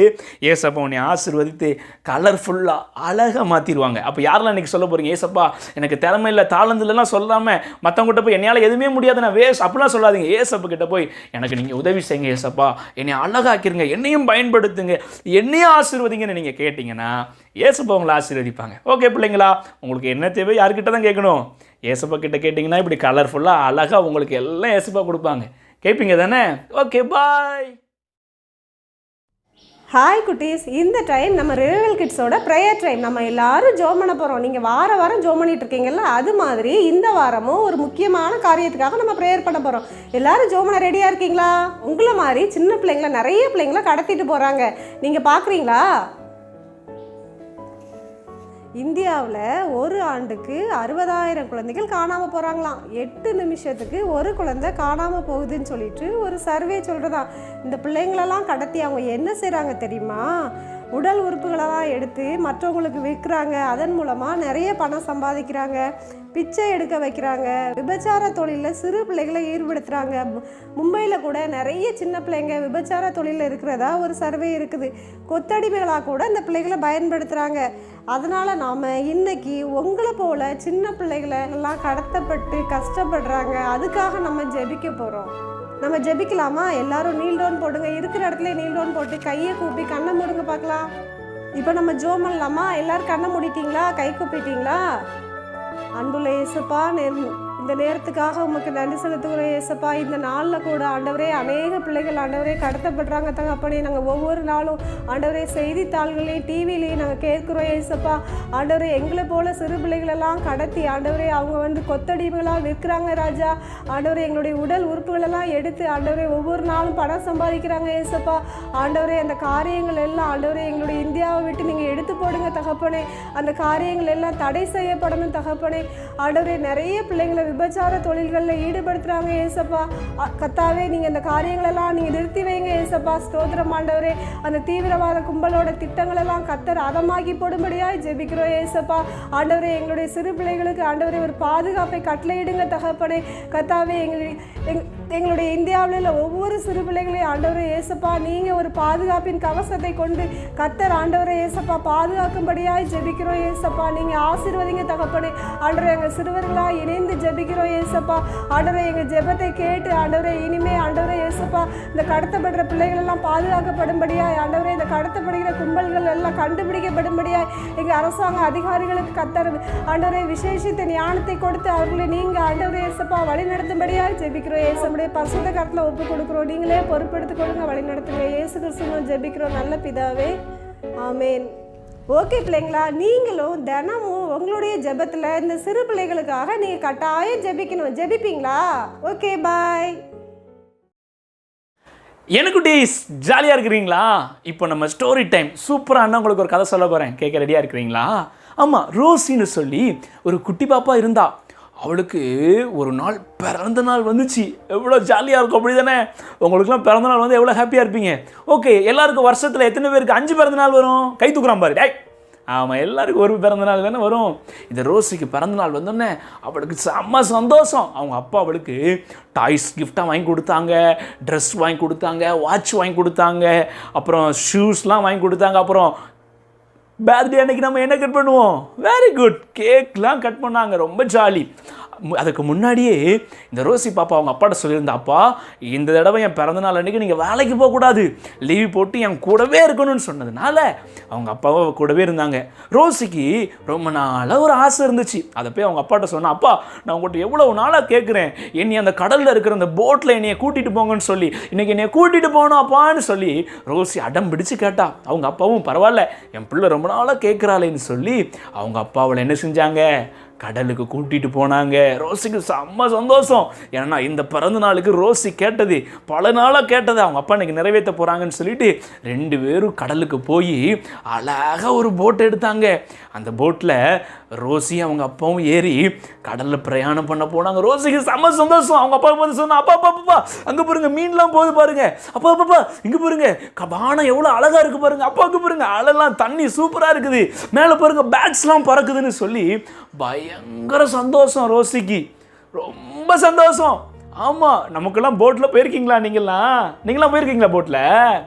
ஏசப்பா உன்னை ஆசீர்வதித்து கலர்ஃபுல்லாக அழகாக மாற்றிடுவாங்க. அப்போ யாரெல்லாம் இன்றைக்கி சொல்ல போகிறீங்க, ஏசப்பா எனக்கு திறமை இல்லை, தாளந்து இல்லைலாம் சொல்லாமல் மற்றவங்ககிட்ட போய் என்னால் எதுவுமே முடியாது நான் வேஸ்ட் அப்படிலாம் சொல்லாதீங்க. ஏசப்பா கிட்ட போய் எனக்கு நீங்கள் உதவி செய்யுங்க ஏசப்பா, என்னை அழகாக்கிருங்க, என்னையும் பயன்படுத்துங்க, என்னையும் ஆசீர்வதிங்கன்னு நீங்கள் கேட்டிங்கன்னா ஏசப்பா உங்களை ஆசீர்வதிப்பாங்க. ஓகே பிள்ளைங்களா, உங்களுக்கு என்ன தேவை யார்கிட்ட தான் கேட்கணும்? ஏசப்பா கிட்ட கேட்டிங்கன்னா இப்படி கலர்ஃபுல்லாக அழகாக உங்களுக்கு எல்லாம் ஏசப்பா கொடுப்பாங்க. கேட்பீங்க தானே? ஓகே, பாய். ஹாய் குட்டீஸ், இந்த டைம் நம்ம ரிவைவல் கிட்ஸோட ப்ரேயர் டைம். நம்ம எல்லாரும் ஜோம் பண்ண போகிறோம். நீங்கள் வாரம் ஜோம் பண்ணிட்டு இருக்கீங்கல்ல, அது மாதிரி இந்த வாரமும் ஒரு முக்கியமான காரியத்துக்காக நம்ம ப்ரேயர் பண்ண போகிறோம். எல்லாரும் ஜோம் பண்ண ரெடியாக இருக்கீங்களா? உங்களை மாதிரி சின்ன பிள்ளைங்கள நிறைய பிள்ளைங்கள கடத்திட்டு போகிறாங்க, நீங்கள் பார்க்குறீங்களா? இந்தியாவில் ஒரு ஆண்டுக்கு 60,000 குழந்தைகள் காணாமல் போகிறாங்களாம். 8 நிமிஷத்துக்கு ஒரு குழந்தை காணாமல் போகுதுன்னு சொல்லிட்டு ஒரு சர்வே சொல்கிறதா. இந்த பிள்ளைங்களெல்லாம் கடத்தி அவங்க என்ன செய்கிறாங்க தெரியுமா? உடல் உறுப்புகளெல்லாம் எடுத்து மற்றவங்களுக்கு விற்கிறாங்க. அதன் மூலமாக நிறைய பணம் சம்பாதிக்கிறாங்க, பிச்சை எடுக்க வைக்கிறாங்க, விபச்சார தொழிலில் சிறு பிள்ளைகளை ஈடுபடுத்துகிறாங்க. மும்பையில் கூட நிறைய சின்ன பிள்ளைங்க விபச்சார தொழிலில் இருக்கிறதா ஒரு சர்வே இருக்குது. கொத்தடிமைகளாக கூட இந்த பிள்ளைகளை பயன்படுத்துகிறாங்க. அதனால் நாம் இன்னைக்கு உங்களை போல் சின்ன பிள்ளைகளை எல்லாம் கடத்தப்பட்டு கஷ்டப்படுறாங்க, அதுக்காக நம்ம ஜெபிக்க போகிறோம். நம்ம ஜெபிக்கலாமா? எல்லாரும் நீல் டவுன் போடுங்க. இருக்கிற இடத்துல நீல் டவுன் போட்டு கையை கூப்பி கண்ணை மூடுங்க பார்க்கலாம். இப்போ நம்ம ஜெபம் பண்ணலாமா? எல்லாரும் கண்ணை மூடிட்டீங்களா? கை கூப்பிட்டீங்களா? அன்புள்ள இயேசுப்பா, இந்த நேரத்துக்காக உமக்கு நன்றி செலுத்துகிற இயேசுப்பா. இந்த நாளில் கூட ஆண்டவரே அநேக பிள்ளைகள் ஆண்டவரே கடத்தப்படுறாங்க தகப்பனே. நாங்கள் ஒவ்வொரு நாளும் ஆண்டவரே செய்தித்தாள்களையும் டிவிலையும் நாங்கள் கேட்குறோம் இயேசுப்பா. ஆண்டவரே எங்களை போல சிறு பிள்ளைகளெல்லாம் கடத்தி ஆண்டவரே அவங்க கொத்தடிமைகளாக விற்கிறாங்க ராஜா. ஆண்டவரே எங்களுடைய உடல் உறுப்புகளெல்லாம் எடுத்து ஆண்டவரே ஒவ்வொரு நாளும் பணம் சம்பாதிக்கிறாங்க இயேசுப்பா. ஆண்டவரே அந்த காரியங்கள் எல்லாம் ஆண்டவரே எங்களுடைய இந்தியாவை விட்டு நீங்கள் எடுத்து போடுங்க தகப்பனே. அந்த காரியங்கள் எல்லாம் தடை செய்யப்படணும் தகப்பனே. ஆண்டவரே நிறைய பிள்ளைங்களை விபச்சார தொழில்களில் ஈடுபடுத்துகிறாங்க ஏசப்பா. கத்தாவே நீங்கள் அந்த காரியங்களெல்லாம் நீங்கள் நிறுத்தி வைங்க ஏசப்பா. ஸ்தோத்திரம் ஆண்டவரே. அந்த தீவிரவாத கும்பலோட திட்டங்களெல்லாம் கத்தர் அதமாக்கி போடும்படியாய் ஜெபிக்கிறோம் ஏசப்பா. ஆண்டவரே எங்களுடைய சிறு பிள்ளைகளுக்கு ஆண்டவரே ஒரு பாதுகாப்பை கட்டளையிடுங்க தகப்பனே. கத்தாவே எங்களுடைய இந்தியாவில் உள்ள ஒவ்வொரு சிறு பிள்ளைகளையும் ஆண்டவரே ஏசப்பா நீங்கள் ஒரு பாதுகாப்பின் கவசத்தை கொண்டு கத்தர் ஆண்டவரே ஏசப்பா பாதுகாக்கும்படியாய் ஜெபிக்கிறோம் ஏசப்பா. நீங்கள் ஆசீர்வதிங்க தகப்பனே. ஆண்டவரே எங்கள் சிறுவர்களாக இணைந்து ஜெபிக்கிறோம் ஏசப்பா. ஆண்டவரே எங்கள் ஜெபத்தை கேட்டு ஆண்டவரே இனிமே ஆண்டவரே ஏசப்பா இந்த கடத்தப்படுற பிள்ளைகள் எல்லாம் பாதுகாக்கப்படும்படியாய் ஆண்டவரே இந்த கடத்தப்படுகிற கும்பல்கள் எல்லாம் கண்டுபிடிக்கப்படும்படியாய் எங்கள் அரசாங்க அதிகாரிகளுக்கு கத்தர் ஆண்டவரே விசேஷித்த ஞானத்தை கொடுத்து அவர்களை நீங்கள் ஆண்டவரே ஏசப்பா வழி நடத்தும்படியாய் ஜெபிக்கிறோம். ஏசமுடைய பரிசுத்த கரத்தில் ஒப்பு கொடுக்குறோம். நீங்களே பொறுப்பெடுத்து கொடுங்க, வழி நடத்துங்க. இயேசு கிறிஸ்துவின் ஜெபிக்கிறோம் நல்ல பிதாவே, ஆமேன். ஓகே பிள்ளைங்களா, நீங்களும் தினமும் உங்களுடைய ஜெபத்தில் இந்த சிறு பிள்ளைகளுக்காக நீங்கள் கட்டாயம் ஜெபிக்கணும். ஜெபிப்பீங்களா? Okay bye. எனக்கு டேஸ் ஜாலியாக இருக்கிறீங்களா? இப்போ நம்ம ஸ்டோரி டைம் சூப்பராக அண்ணா உங்களுக்கு ஒரு கதை சொல்ல போகிறேன். கேட்க ரெடியாக இருக்கிறீங்களா? ஆமாம், ரோசின்னு சொல்லி ஒரு குட்டி பாப்பா இருந்தா. அவளுக்கு ஒரு நாள் பிறந்த நாள் வந்துச்சு. எவ்வளோ ஜாலியாக இருக்கும் அப்படி தானே? உங்களுக்குலாம் பிறந்த நாள் வந்து எவ்வளோ ஹாப்பியாக இருப்பீங்க. ஓகே, எல்லாருக்கும் வருஷத்தில் எத்தனை பேருக்கு 5 பிறந்த நாள் வரும்? கை தூக்குறான் பாரு. டேய், ஆமாம், எல்லாருக்கும் ஒரு பிறந்த நாள் தானே வரும். இந்த ரோசிக்கு பிறந்த நாள் வந்தோடனே அவளுக்கு செம்ம சந்தோஷம். அவங்க அப்பா அவளுக்கு டாய்ஸ் கிஃப்டாக வாங்கி கொடுத்தாங்க, ட்ரெஸ் வாங்கி கொடுத்தாங்க, வாட்ச் வாங்கி கொடுத்தாங்க, அப்புறம் ஷூஸ்லாம் வாங்கி கொடுத்தாங்க. அப்புறம் பர்த்டே அன்னைக்கு நம்ம என்ன கட் பண்ணுவோம்? வெரி குட், கேக்லாம் கட் பண்ணாங்க. ரொம்ப ஜாலி. அதுக்கு முன்னாடியே இந்த ரோசி பாப்பா அவங்க அப்பாட்ட சொல்லியிருந்தா, அப்பா இந்த தடவை என் பிறந்தநாள் அன்றைக்கி நீங்கள் வேலைக்கு போகக்கூடாது, லீவ் போட்டு என் கூடவே இருக்கணும்னு சொன்னதுனால அவங்க அப்பாவை கூடவே இருந்தாங்க. ரோசிக்கு ரொம்ப நாளாக ஒரு ஆசை இருந்துச்சு. அதை போய் அவங்க அப்பாட்ட சொன்னா, அப்பா நான் உங்கள்கிட்ட எவ்வளோ நாளாக கேட்குறேன், என்னை அந்த கடலில் இருக்கிற அந்த போட்டில் என்னையை கூட்டிகிட்டு போங்கன்னு சொல்லி, இன்றைக்கி என்னையை கூட்டிகிட்டு போகணும் அப்பான்னு சொல்லி ரோசி அடம் பிடிச்சு கேட்டா. அவங்க அப்பாவும் பரவாயில்ல, என் பிள்ளை ரொம்ப நாளாக கேட்குறாளேன்னு சொல்லி அவங்க அப்பா அவளை என்ன செஞ்சாங்க? கடலுக்கு கூட்டிகிட்டு போனாங்க. ரோசிக்கு செம்ம சந்தோஷம். ஏன்னா இந்த பிறந்த நாளுக்கு ரோசி கேட்டது, பல நாளாக கேட்டது அவங்க அப்பா இன்னைக்கு நிறைவேற்ற போகிறாங்கன்னு சொல்லிட்டு 2 பேரும் கடலுக்கு போய் அழகாக ஒரு போட் எடுத்தாங்க. அந்த போட்டில் ரோசி அவங்க அப்பாவும் ஏறி கடலில் பிரயாணம் பண்ண போனாங்க. ரோசிக்கு செம்ம சந்தோஷம். அவங்க அப்பா வந்து சொன்னா, அப்பா அப்பா அப்பா அங்கே பாருங்க, மீன்லாம் போகுது பாருங்க, அப்பா அப்பா இங்கே பாருங்க, வானம் எவ்வளோ அழகாக இருக்குது பாருங்க, அப்பாவுக்கு பாருங்க, அழலாம் தண்ணி சூப்பராக இருக்குது, மேலே பாருங்க பேட்ஸ்லாம் பறக்குதுன்னு சொல்லி பயங்கர சந்தோஷம் ரோசிக்கு. ரொம்ப சந்தோஷம். ஆமாம், நமக்கெல்லாம் போட்டில் போயிருக்கீங்களா? நீங்களாம் போயிருக்கீங்களா போட்டில்?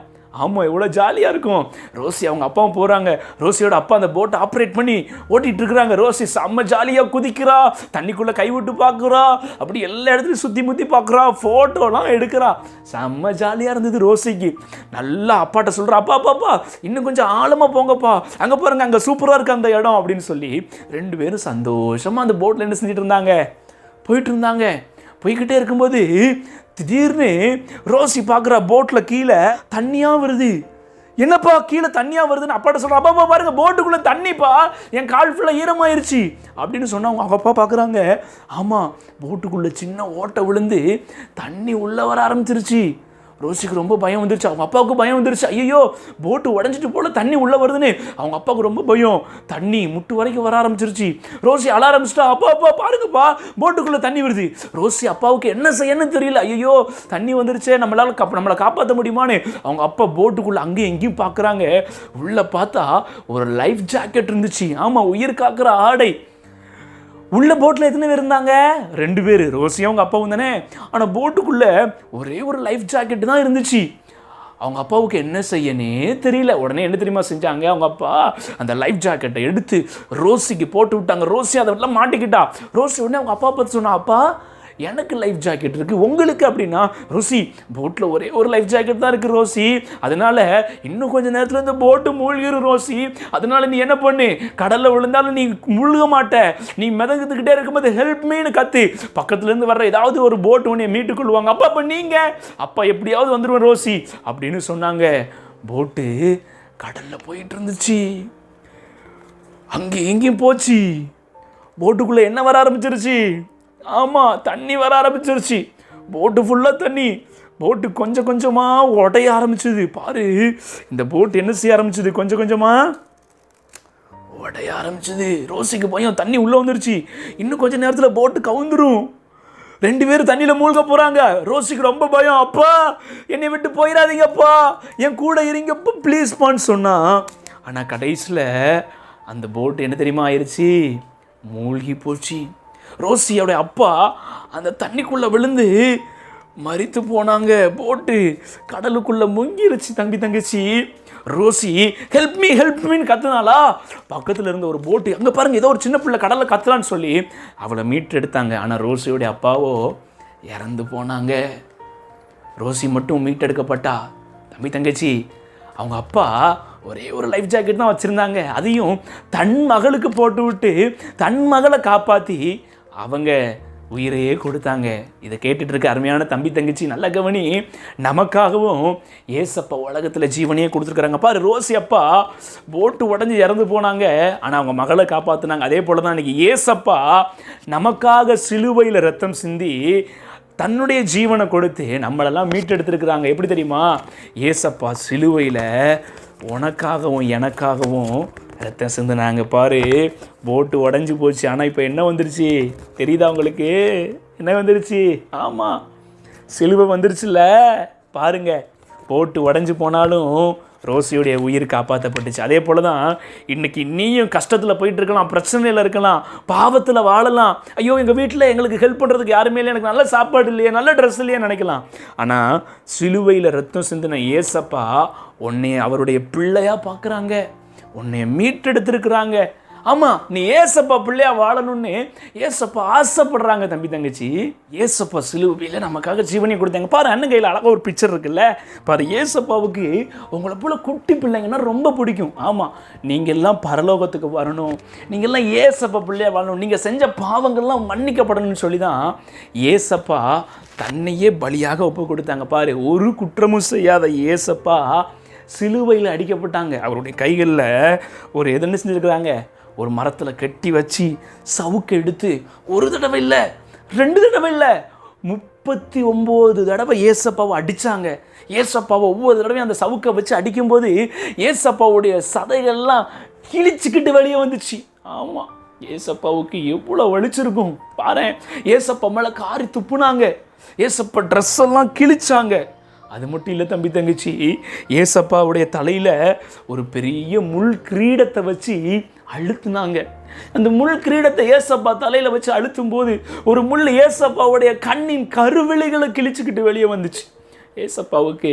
ஆமாம், எவ்வளோ ஜாலியாக இருக்கும். ரோசி அவங்க அப்பாவும் போகிறாங்க. ரோசியோட அப்பா அந்த போட்டை ஆப்ரேட் பண்ணி ஓட்டிகிட்டு இருக்கிறாங்க. ரோசி செம்ம ஜாலியாக குதிக்கிறா, தண்ணிக்குள்ளே கை விட்டு பார்க்குறா, அப்படி எல்லா இடத்துலையும் சுற்றி முற்றி பார்க்குறா, ஃபோட்டோலாம் எடுக்கிறா. செம்ம ஜாலியாக இருந்தது ரோசிக்கு. நல்லா அப்பாட்ட சொல்கிறா, அப்பா அப்பாப்பா இன்னும் கொஞ்சம் ஆழமாக போங்கப்பா, அங்கே பாருங்க, அங்கே சூப்பராக இருக்குது அந்த இடம் அப்படின்னு சொல்லி 2 பேரும் சந்தோஷமாக அந்த போட்டில் என்ன செஞ்சுட்டு இருந்தாங்க? போயிட்டு இருந்தாங்க. போய்கிட்டே இருக்கும்போது திடீர்னு ரோசி பார்க்குற போட்டில் கீழே தண்ணியாக வருது. என்னப்பா கீழே தண்ணியாக வருதுன்னு அப்பாட்ட சொல்கிறா. அப்பா பாருங்க, போட்டுக்குள்ளே தண்ணிப்பா, என் கால் ஃபுல்லாக ஈரமாயிருச்சு அப்படின்னு சொன்னால் அவங்க அப்பா பார்க்குறாங்க. ஆமாம், போட்டுக்குள்ளே சின்ன ஓட்டை விழுந்து தண்ணி உள்ளே வர ஆரம்பிச்சிருச்சு. ரோசிக்கு ரொம்ப பயம் வந்துருச்சு, அவங்க அப்பாவுக்கு பயம் வந்துருச்சு. ஐயோ போட்டு உடஞ்சிட்டு போல தண்ணி உள்ளே வருதுன்னு அவங்க அப்பாவுக்கு ரொம்ப பயம். தண்ணி முட்டு வரைக்கும் வர ஆரம்பிச்சிருச்சு. ரோசி அழ ஆரம்பிச்சிட்டா, அப்பா அப்பா பாருங்கப்பா போட்டுக்குள்ளே தண்ணி வருது. ரோசி அப்பாவுக்கு என்ன செய்யணும்னு தெரியல. ஐயோ தண்ணி வந்துருச்சே, நம்மளை காப்பாற்ற முடியுமான்னு அவங்க அப்பா போட்டுக்குள்ளே அங்கேயும் எங்கேயும் பார்க்குறாங்க. உள்ளே பார்த்தா ஒரு லைஃப் ஜாக்கெட் இருந்துச்சு. ஆமாம், உயிர் காக்கிற ஆடை. உள்ள போட்டில் எத்தனை பேர் இருந்தாங்க? 2 பேர், ரோசியும் அவங்க அப்பாவும் தானே. ஆனால் போட்டுக்குள்ளே ஒரே ஒரு லைஃப் ஜாக்கெட் தான் இருந்துச்சு. அவங்க அப்பாவுக்கு என்ன செய்யனே தெரியல. உடனே என்ன தெரியுமா செஞ்சாங்க? அவங்க அப்பா அந்த லைஃப் ஜாக்கெட்டை எடுத்து ரோசிக்கு போட்டு விட்டாங்க. ரோசி அதை மாட்டிக்கிட்டா. ரோசி உடனே அவங்க அப்பா பார்த்து சொன்னா, அப்பா எனக்கு லைஃப் ஜாக்கெட் இருக்குது, உங்களுக்கு அப்படின்னா? ரோசி போட்டில் ஒரே ஒரு லைஃப் ஜாக்கெட் தான் இருக்குது ரோசி, அதனால இன்னும் கொஞ்சம் நேரத்தில் இந்த போட்டு மூழ்கிரும் ரோசி, அதனால நீ என்ன பண்ணு, கடலில் விழுந்தாலும் நீ மூழ்க மாட்ட, நீ மிதந்துக்கிட்டே இருக்கும்போது ஹெல்ப் மீன்னு கத்து, பக்கத்துலேருந்து வர்ற ஏதாவது ஒரு போட்டு உன்னை மீட்டு கொள்வாங்க. அப்பா அப்போ நீங்கள் அப்பா எப்படியாவது வந்துடுவேன் ரோசி அப்படின்னு சொன்னாங்க. போட்டு கடலில் போயிட்டு இருந்துச்சு, அங்கேயும் எங்கேயும் போச்சு. போட்டுக்குள்ளே என்ன வர ஆரம்பிச்சிருச்சு? ஆமாம், தண்ணி வர ஆரம்பிச்சிருச்சு. போட்டு ஃபுல்லாக தண்ணி. போட்டு கொஞ்சம் கொஞ்சமாக உடைய ஆரம்பிச்சுது. பாரு, இந்த போட்டு என்ன செய்ய ஆரம்பிச்சுது? கொஞ்சம் கொஞ்சமாக உடைய ஆரம்பிச்சுது. ரோசிக்கு பயம், தண்ணி உள்ளே வந்துருச்சு, இன்னும் கொஞ்சம் நேரத்தில் போட்டு கவுந்துரும். 2 பேரும் தண்ணியில் மூழ்க போகிறாங்க. ரோசிக்கு ரொம்ப பயம். அப்பா என்னை விட்டு போயிடாதீங்கப்பா, என் கூட இருங்கப்பா ப்ளீஸ்பான்னு சொன்னா. ஆனால் கடைசியில் அந்த போட்டு என்ன தெரியுமா ஆயிடுச்சு? மூழ்கி போச்சு. ரோசியோட அப்பா அந்த தண்ணிக்குள்ளே விழுந்து மரித்து போனாங்க. போட்டு கடலுக்குள்ளே முங்கிருச்சு. தங்கச்சி ரோசி ஹெல்ப் மீன்னு கத்துனாலா? பக்கத்தில் இருந்த ஒரு போட்டு, அங்கே பாருங்கள் ஏதோ ஒரு சின்ன பிள்ளை கடலில் கத்துலான்னு சொல்லி அவளை மீட்டு எடுத்தாங்க. ஆனால் ரோசியோடைய அப்பாவோ இறந்து போனாங்க. ரோசி மட்டும் மீட்டெடுக்கப்பட்டா. தங்கச்சி அவங்க அப்பா ஒரே ஒரு லைஃப் ஜாக்கெட் தான் வச்சுருந்தாங்க, அதையும் தன் மகளுக்கு போட்டு விட்டு தன் மகளை காப்பாற்றி அவங்க உயிரையே கொடுத்தாங்க. இதை கேட்டுட்டு இருக்க அருமையான தங்கச்சி நல்ல கவனி, நமக்காகவும் ஏசப்பா உலகத்தில் ஜீவனையே கொடுத்துருக்குறாங்க. பாரு, ரோசி அப்பா போட்டு உடஞ்சி இறந்து போனாங்க, ஆனால் அவங்க மகளை காப்பாற்றினாங்க. அதே போல் தான் இன்றைக்கி ஏசப்பா நமக்காக சிலுவையில் ரத்தம் சிந்தி தன்னுடைய ஜீவனை கொடுத்து நம்மளெல்லாம் மீட்டெடுத்துருக்குறாங்க. எப்படி தெரியுமா? ஏசப்பா சிலுவையில் உனக்காகவும் எனக்காகவும் ரத்தம் சிந்தினாங்க. பாரு, போட்டு உடஞ்சி போச்சு, ஆனால் இப்போ என்ன வந்துருச்சு தெரியுதா உங்களுக்கு? என்ன வந்துருச்சு? ஆமாம், சிலுவை வந்துருச்சுல்ல. பாருங்க, போட்டு உடஞ்சி போனாலும் ரோசியுடைய உயிர் காப்பாற்றப்பட்டுச்சு. அதே போல் தான் இன்றைக்கி நீயும் கஷ்டத்தில் போயிட்டு இருக்கலாம், பிரச்சனையில் இருக்கலாம், பாவத்தில் வாழலாம். ஐயோ எங்கள் வீட்டில் எங்களுக்கு ஹெல்ப் பண்ணுறதுக்கு யாருமே இல்லை, எனக்கு நல்ல சாப்பாடு இல்லையே, நல்ல ட்ரெஸ் இல்லையே நினைக்கலாம். ஆனால் சிலுவையில் ரத்தம் சிந்தின ஏசப்பா உன்னைய அவருடைய பிள்ளையாக பார்க்குறாங்க, உன்னைய மீட்டெடுத்துருக்குறாங்க. ஆமாம், நீ ஏசப்பா பிள்ளையா வாழணும்னு ஏசப்பா ஆசைப்படுறாங்க. தங்கச்சி ஏசப்பா சிலுவையில் நமக்காக ஜீவனை கொடுத்தாங்க. பாரு, அண்ணன் கையில் அழகாக ஒரு பிக்சர் இருக்குல்ல. பாரு, ஏசப்பாவுக்கு உங்களை போல் குட்டி பிள்ளைங்கன்னா ரொம்ப பிடிக்கும். ஆமாம், நீங்கள் எல்லாம் பரலோகத்துக்கு வரணும், நீங்கள் எல்லாம் ஏசப்பா பிள்ளையா வாழணும், நீங்கள் செஞ்ச பாவங்கள்லாம் மன்னிக்கப்படணும்னு சொல்லி தான் ஏசப்பா தன்னையே பலியாக ஒப்பு கொடுத்தாங்க. பாரு, ஒரு குற்றமும் செய்யாத ஏசப்பா சிலுவையில் அடிக்கப்பட்டாங்க. அவருடைய கைகளில் ஒரு எதுன்னு செஞ்சுருக்கிறாங்க, ஒரு மரத்தில் கட்டி வச்சு சவுக்கு எடுத்து ஒரு தடவை இல்லை, 2 தடவை இல்லை, 39 தடவை ஏசப்பாவை அடித்தாங்க. ஏசப்பாவை ஒவ்வொரு தடவையும் அந்த சவுக்கை வச்சு அடிக்கும்போது ஏசப்பாவுடைய சதைகள்லாம் கிழிச்சிக்கிட்டு வெளியே வந்துச்சு. ஆமாம், ஏசப்பாவுக்கு எவ்வளோ வலிச்சிருக்கும் பாரு. ஏசப்பா மேலே காரி துப்புனாங்க, ஏசப்பா ட்ரெஸ் எல்லாம் கிழிச்சாங்க. அது மட்டும் இல்லை தங்கச்சி, ஏசப்பாவுடைய தலையில் ஒரு பெரிய முள் கிரீடத்தை வச்சு அழுத்துனாங்க. அந்த முள் கிரீடத்தை ஏசப்பா தலையில் வச்சு அழுத்தும் போது ஒரு முள் ஏசப்பாவுடைய கண்ணின் கருவிழிகளை கிழிச்சுக்கிட்டு வெளியே வந்துச்சு. ஏசப்பாவுக்கு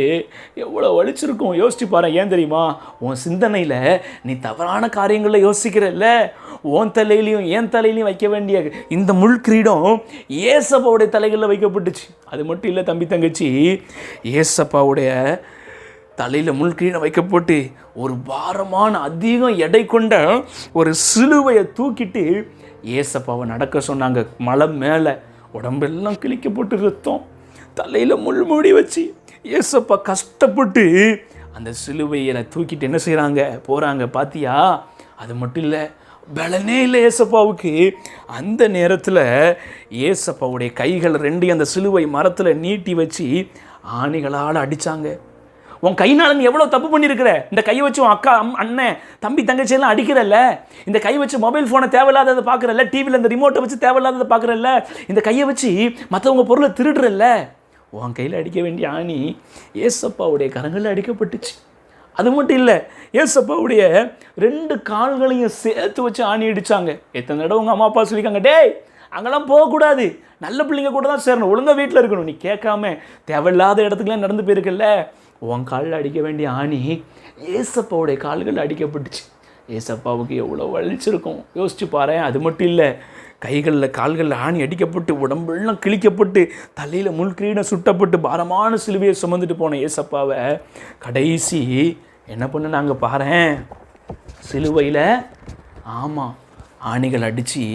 எவ்வளோ வலிச்சிருக்கும் யோசிச்சு பாரு. ஏன் தெரியுமா? உன் சிந்தனையில் நீ தவறான காரியங்களில் யோசிக்கிறல்ல, உன் தலையிலையும் என் தலையிலையும் வைக்க வேண்டிய இந்த முள் கிரீடம் ஏசப்பாவுடைய தலைகளில் வைக்கப்பட்டுச்சு. அது மட்டும் இல்லை தங்கச்சி, ஏசப்பாவுடைய தலையில் முள் கிரீடம் வைக்கப்பட்டு ஒரு பாரமான அதிகம் எடை கொண்ட ஒரு சிலுவையை தூக்கிட்டு ஏசப்பாவை நடக்க சொன்னாங்க. மலை மேலே உடம்பெல்லாம் கிழிக்கப்பட்டு ரத்தம், தலையில் முள் மூடி வச்சு ஏசப்பா கஷ்டப்பட்டு அந்த சிலுவையில் தூக்கிட்டு என்ன செய்கிறாங்க, போகிறாங்க. பாத்தியா? அது மட்டும் இல்லை, பலனே இல்லை ஏசப்பாவுக்கு. அந்த நேரத்தில் ஏசப்பாவுடைய கைகள் 2 அந்த சிலுவை மரத்தில் நீட்டி வச்சு ஆணிகளால் அடித்தாங்க. உன் கையினால் நீ எவ்வளோ தப்பு பண்ணியிருக்கிற. இந்த கையை வச்சு உன் அக்கா அண்ணன் தம்பி தங்கச்சியெல்லாம் அடிக்கிறல்ல, இந்த கையை வச்சு மொபைல் ஃபோனை தேவையில்லாததை பார்க்குறல்ல, டிவியில் இந்த ரிமோட்டை வச்சு தேவையில்லாததை பார்க்குறல்ல, இந்த கையை வச்சு மற்றவங்க பொருளை திருடுறல்ல. உன் கையில் அடிக்க வேண்டிய ஆணி ஏசப்பாவுடைய கரங்களில் அடிக்கப்பட்டுச்சு. அது மட்டும் இல்லை, ஏசப்பாவுடைய 2 கால்களையும் சேர்த்து வச்சு ஆணி அடித்தாங்க. எத்தனை தடவை உங்கள் அம்மா அப்பா சொல்லிக்காங்க, டேய் அங்கெல்லாம் போகக்கூடாது, நல்ல பிள்ளைங்க கூட தான் சேரணும், ஒழுங்காக வீட்டில் இருக்கணும். நீ கேட்காம தேவையில்லாத இடத்துக்குலாம் நடந்து போயிருக்கல. உன் காலில் அடிக்க வேண்டிய ஆணி ஏசப்பாவுடைய கால்கள் அடிக்கப்பட்டுச்சு. ஏசப்பாவுக்கு எவ்வளோ வலிச்சிருக்கும் யோசிச்சு பாரு. அது மட்டும் இல்லை, கைகளில் கால்களில் ஆணி அடிக்கப்பட்டு உடம்பெல்லாம் கிழிக்கப்பட்டு தலையில் முள்கிரீடம் சுட்டப்பட்டு பாரமான சிலுவையை சுமந்துட்டு போன ஏசப்பாவை கடைசி என்ன பண்ணுனாங்க பாரேன், சிலுவையில் ஆமாம் ஆணிகள் அடித்து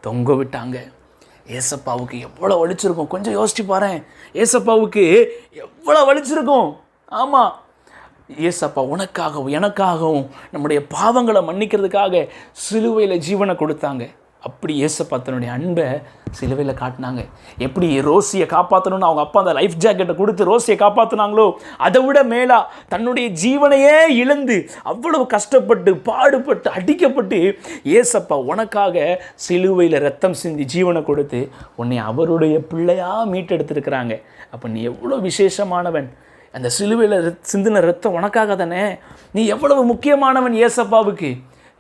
தொங்க விட்டாங்க. ஏசப்பாவுக்கு எவ்வளோ வலிச்சிருக்கும் கொஞ்சம் யோசிச்சு பாரு. ஏசப்பாவுக்கு எவ்வளோ வலிச்சிருக்கும். ஆமாம், ஏசப்பா உனக்காகவும் எனக்காகவும் நம்முடைய பாவங்களை மன்னிக்கிறதுக்காக சிலுவையில் ஜீவனை கொடுத்தாங்க. அப்படி ஏசப்பா தன்னுடைய அன்பை சிலுவையில் காட்டினாங்க. எப்படி ரோசியை காப்பாற்றணும்னு அவங்க அப்பா அந்த லைஃப் ஜாக்கெட்டை கொடுத்து ரோசியை காப்பாற்றினாங்களோ, அதை விட மேலாக தன்னுடைய ஜீவனையே இழந்து அவ்வளவு கஷ்டப்பட்டு பாடுபட்டு அடிக்கப்பட்டு ஏசப்பா உனக்காக சிலுவையில் ரத்தம் சிந்தி ஜீவனை கொடுத்து உன்னை அவருடைய பிள்ளையாக மீட்டெடுத்துருக்கிறாங்க. அப்போ நீ எவ்வளோ விசேஷமானவன். அந்த சிலுவையில் சிந்தின ரத்தம் உனக்காக தானே. நீ எவ்வளவு முக்கியமானவன் ஏசப்பாவுக்கு.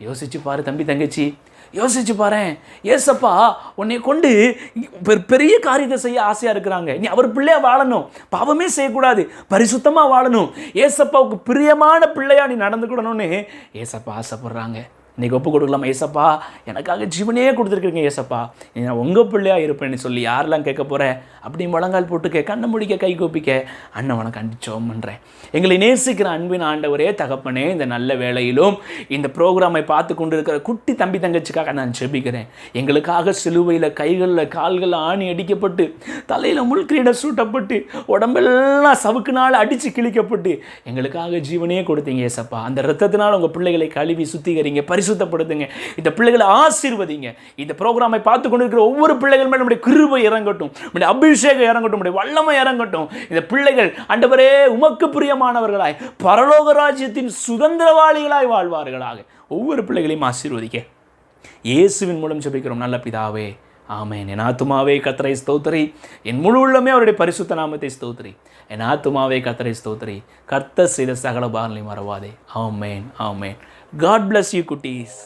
யோசிச்சு பாரு தம்பி தங்கச்சி, யோசிச்சு பாரு. ஏசப்பா உன்னை கொண்டு பெரிய காரியத்தை செய்ய ஆசையாக இருக்கிறாங்க. நீ அவர் பிள்ளையாக வாழணும், பாவமே செய்யக்கூடாது, பரிசுத்தமாக வாழணும், ஏசப்பாவுக்கு பிரியமான பிள்ளையாக நீ நடந்துக்கூடணும்னு ஏசப்பா ஆசைப்படுறாங்க. இன்றைக்கி ஒப்பு கொடுக்கலாமா, ஏசப்பா எனக்காக ஜீவனையே கொடுத்துருக்குறீங்க ஏசப்பா, நான் உங்கள் பிள்ளையாக இருப்பேன்னு சொல்லி யாரெல்லாம் கேட்க போகிறேன் அப்படி முழங்கால் போட்டுக்க, கண்ணை முடிக்க, கை கோப்பிக்க, அண்ணன் உனக்கு கண்டிச்சோம் பண்ணுறேன். எங்களை நேசிக்கிற அன்பின் ஆண்டவரே தகப்பனே, இந்த நல்ல வேளையிலும் இந்த ப்ரோக்ராமை பார்த்து கொண்டு இருக்கிற குட்டி தம்பி தங்கச்சிக்காக நான் ஜெபிக்கிறேன். எங்களுக்காக சிலுவையில் கைகளில் கால்களில் ஆணி அடிக்கப்பட்டு தலையில் முள்கிரீடம் சூட்டப்பட்டு உடம்பெல்லாம் சவுக்குனால் அடித்து கிழிக்கப்பட்டு எங்களுக்காக ஜீவனையே கொடுத்தீங்க ஏசப்பா. அந்த ரத்தத்தினால் உங்கள் பிள்ளைகளை கழுவி சுத்திகரிங்க, பரிசுத்தப்படுத்துங்க, இந்த பிள்ளைகளை ஆசீர்வதிங்க. இந்த ப்ரோக்ராமை பார்த்து கொண்டு இருக்கிற ஒவ்வொரு பிள்ளைகள் மேலே நம்முடைய கிருபை இறங்கட்டும், நம்முடைய அபிஷேகம் இறங்கட்டும், நம்முடைய வல்லமை இறங்கட்டும். இந்த பிள்ளைகள் ஆண்டவரே உமக்கு பிரியமானவர்களாய் பரலோக ராஜ்யத்தின் சுதந்திரவாளிகளாய் வாழ்வார்களாக. ஒவ்வொரு பிள்ளைகளையும் ஆசீர்வதிக்க இயேசுவின் மூலம் ஜெபிக்கிறோம் நல்ல பிதாவே, ஆமென். என் ஆத்துமாவே கர்த்தரை ஸ்தோத்திரி, என் முழு உள்ளமே அவருடைய பரிசுத்த நாமத்தை ஸ்தோத்திரி. என் ஆத்துமாவே கர்த்தரை ஸ்தோத்திரி, கர்த்தர் செய்த சகல பாகங்களையும் மறவாதே. ஆமென், ஆமென். God bless you, குட்டீஸ்.